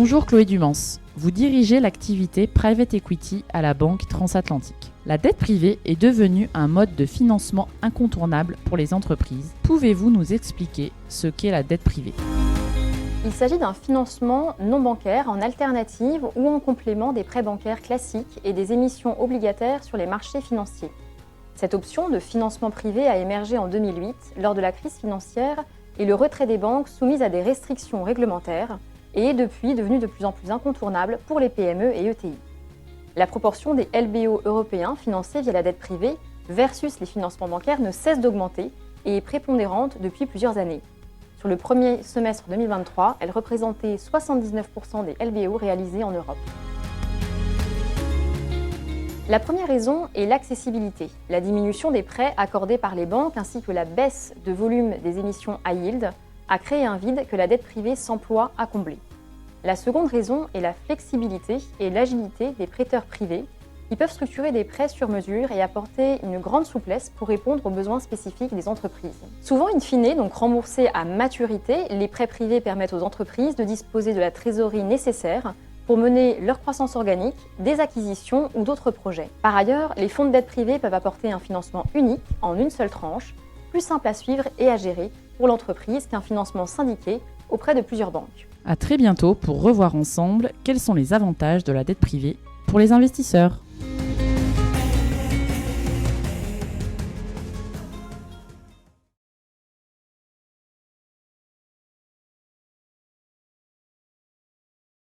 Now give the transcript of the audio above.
Bonjour Chloé Dumans, vous dirigez l'activité Private Equity à la Banque Transatlantique. La dette privée est devenue un mode de financement incontournable pour les entreprises. Pouvez-vous nous expliquer ce qu'est la dette privée ? Il s'agit d'un financement non bancaire en alternative ou en complément des prêts bancaires classiques et des émissions obligataires sur les marchés financiers. Cette option de financement privé a émergé en 2008 lors de la crise financière et le retrait des banques soumises à des restrictions réglementaires et est depuis devenue de plus en plus incontournable pour les PME et ETI. La proportion des LBO européens financés via la dette privée versus les financements bancaires ne cesse d'augmenter et est prépondérante depuis plusieurs années. Sur le premier semestre 2023, elle représentait 79% des LBO réalisés en Europe. La première raison est l'accessibilité. La diminution des prêts accordés par les banques ainsi que la baisse de volume des émissions high yield a créé un vide que la dette privée s'emploie à combler. La seconde raison est la flexibilité et l'agilité des prêteurs privés qui peuvent structurer des prêts sur mesure et apporter une grande souplesse pour répondre aux besoins spécifiques des entreprises. Souvent in fine, donc remboursés à maturité, les prêts privés permettent aux entreprises de disposer de la trésorerie nécessaire pour mener leur croissance organique, des acquisitions ou d'autres projets. Par ailleurs, les fonds de dette privée peuvent apporter un financement unique en une seule tranche, plus simple à suivre et à gérer pour l'entreprise qu'un financement syndiqué auprès de plusieurs banques. À très bientôt pour revoir ensemble quels sont les avantages de la dette privée pour les investisseurs.